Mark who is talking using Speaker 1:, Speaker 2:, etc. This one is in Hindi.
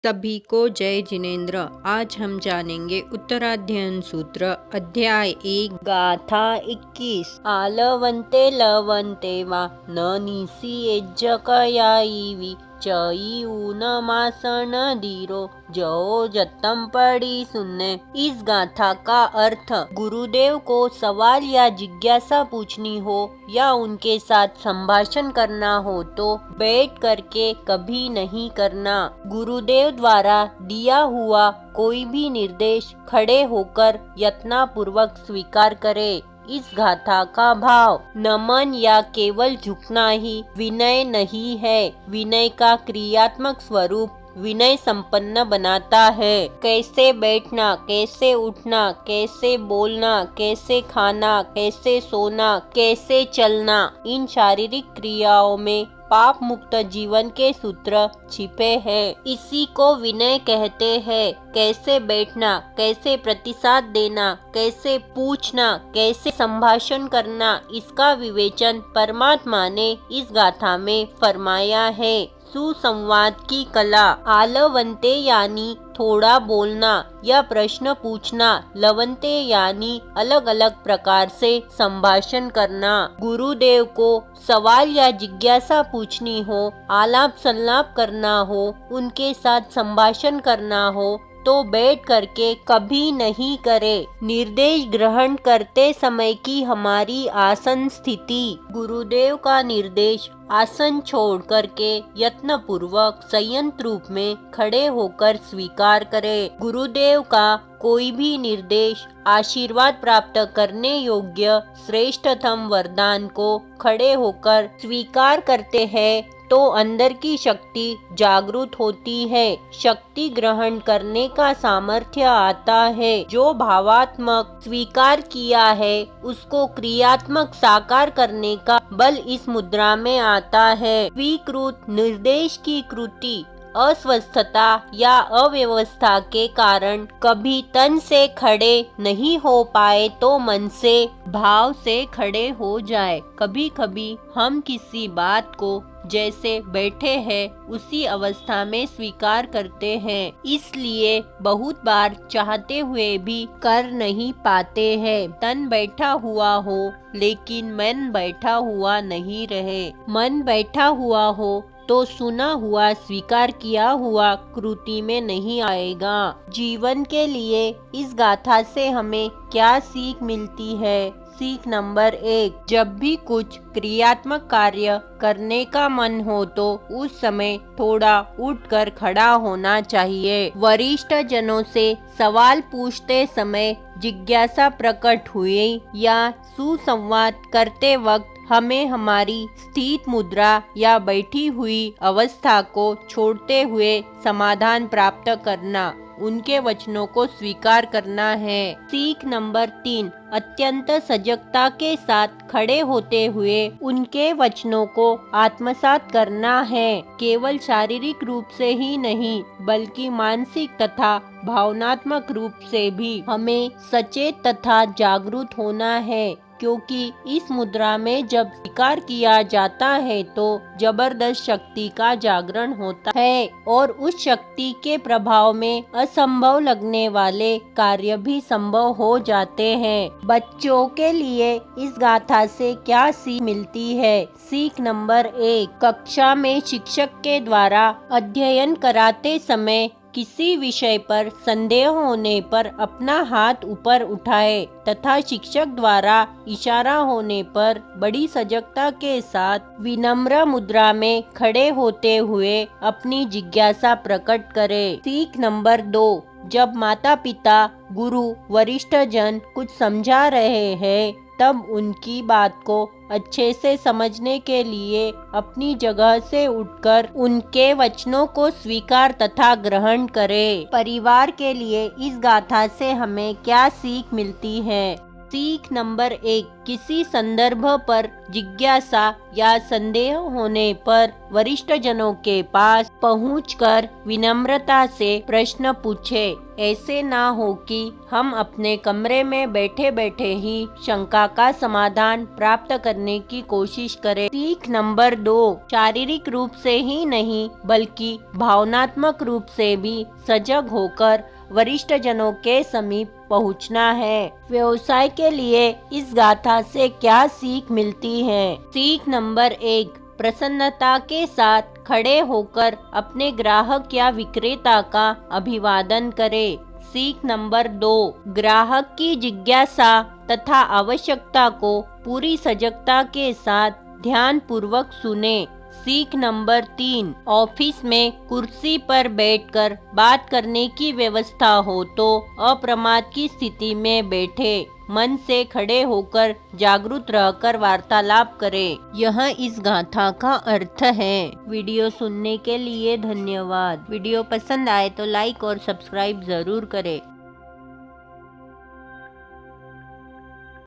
Speaker 1: सभी को जय जिनेन्द्र। आज हम जानेंगे उत्तराध्ययन सूत्र अध्याय 1 गाथा 21। आलवंते लवंते वा न निसी एज्जकयाईवी चई ऊन मासन धीरो जो जतम पड़ी सुनने। इस गाथा का अर्थ गुरुदेव को सवाल या जिज्ञासा पूछनी हो या उनके साथ संभाषण करना हो तो बैठ करके कभी नहीं करना। गुरुदेव द्वारा दिया हुआ कोई भी निर्देश खड़े होकर यत्नपूर्वक स्वीकार करे। इस गाथा का भाव नमन या केवल झुकना ही विनय नहीं है। विनय का क्रियात्मक स्वरूप विनय संपन्न बनाता है। कैसे बैठना, कैसे उठना, कैसे बोलना, कैसे खाना, कैसे सोना, कैसे चलना, इन शारीरिक क्रियाओं में पाप मुक्त जीवन के सूत्र छिपे हैं। इसी को विनय कहते हैं। कैसे बैठना, कैसे प्रतिसाद देना, कैसे पूछना, कैसे संभाषण करना, इसका विवेचन परमात्मा ने इस गाथा में फरमाया है। सुसंवाद की कला। आलवंते यानी थोड़ा बोलना या प्रश्न पूछना, लवंते यानी अलग अलग प्रकार से संभाषण करना। गुरुदेव को सवाल या जिज्ञासा पूछनी हो, आलाप संलाप करना हो, उनके साथ संभाषण करना हो तो बैठ करके कभी नहीं करे। निर्देश ग्रहण करते समय की हमारी आसन स्थिति। गुरुदेव का निर्देश आसन छोड़ करके यत्नपूर्वक संयंत्र रूप में खड़े होकर स्वीकार करें। गुरुदेव का कोई भी निर्देश आशीर्वाद प्राप्त करने योग्य श्रेष्ठतम वरदान को खड़े होकर स्वीकार करते हैं तो अंदर की शक्ति जागृत होती है। शक्ति ग्रहण करने का सामर्थ्य आता है। जो भावात्मक स्वीकार किया है उसको क्रियात्मक साकार करने का बल इस मुद्रा में आता है। स्वीकृत निर्देश की कृति अस्वस्थता या अव्यवस्था के कारण कभी तन से खड़े नहीं हो पाए तो मन से भाव से खड़े हो जाए। कभी कभी हम किसी बात को जैसे बैठे हैं उसी अवस्था में स्वीकार करते हैं, इसलिए बहुत बार चाहते हुए भी कर नहीं पाते हैं। तन बैठा हुआ हो लेकिन मन बैठा हुआ नहीं रहे। मन बैठा हुआ हो तो सुना हुआ स्वीकार किया हुआ कृति में नहीं आएगा। जीवन के लिए इस गाथा से हमें क्या सीख मिलती है? सीख नंबर 1, जब भी कुछ क्रियात्मक कार्य करने का मन हो तो उस समय थोड़ा उठकर खड़ा होना चाहिए। वरिष्ठ जनों से सवाल पूछते समय जिज्ञासा प्रकट हुई या सुसंवाद करते वक्त हमें हमारी स्थित मुद्रा या बैठी हुई अवस्था को छोड़ते हुए समाधान प्राप्त करना, उनके वचनों को स्वीकार करना है। सीख नंबर 3, अत्यंत सजगता के साथ खड़े होते हुए उनके वचनों को आत्मसात करना है। केवल शारीरिक रूप से ही नहीं बल्कि मानसिक तथा भावनात्मक रूप से भी हमें सचेत तथा जागरूक होना है, क्योंकि इस मुद्रा में जब स्वीकार किया जाता है तो जबरदस्त शक्ति का जागरण होता है और उस शक्ति के प्रभाव में असंभव लगने वाले कार्य भी संभव हो जाते हैं। बच्चों के लिए इस गाथा से क्या सीख मिलती है? सीख नंबर 1, कक्षा में शिक्षक के द्वारा अध्ययन कराते समय किसी विषय पर संदेह होने पर अपना हाथ ऊपर उठाए तथा शिक्षक द्वारा इशारा होने पर बड़ी सजगता के साथ विनम्र मुद्रा में खड़े होते हुए अपनी जिज्ञासा प्रकट करे। सीख नंबर 2, जब माता पिता, गुरु, वरिष्ठ जन कुछ समझा रहे हैं तब उनकी बात को अच्छे से समझने के लिए अपनी जगह से उठकर उनके वचनों को स्वीकार तथा ग्रहण करें। परिवार के लिए इस गाथा से हमें क्या सीख मिलती है? सीख नंबर 1, किसी संदर्भ पर जिज्ञासा या संदेह होने पर वरिष्ठ जनों के पास पहुंचकर विनम्रता से प्रश्न पूछे। ऐसे ना हो कि हम अपने कमरे में बैठे बैठे ही शंका का समाधान प्राप्त करने की कोशिश करें। सीख नंबर 2, शारीरिक रूप से ही नहीं बल्कि भावनात्मक रूप से भी सजग होकर वरिष्ठ जनों के समीप पहुंचना है। व्यवसाय के लिए इस गाथा से क्या सीख मिलती है? सीख नंबर 1, प्रसन्नता के साथ खड़े होकर अपने ग्राहक या विक्रेता का अभिवादन करें। सीख नंबर 2, ग्राहक की जिज्ञासा तथा आवश्यकता को पूरी सजगता के साथ ध्यानपूर्वक सुने। सीख नंबर 3, ऑफिस में कुर्सी पर बैठकर बात करने की व्यवस्था हो तो अप्रमाद की स्थिति में बैठे मन से खड़े होकर जागरूक रहकर वार्तालाप करें। यह इस गाथा का अर्थ है। वीडियो सुनने के लिए धन्यवाद। वीडियो पसंद आए तो लाइक और सब्सक्राइब जरूर करें।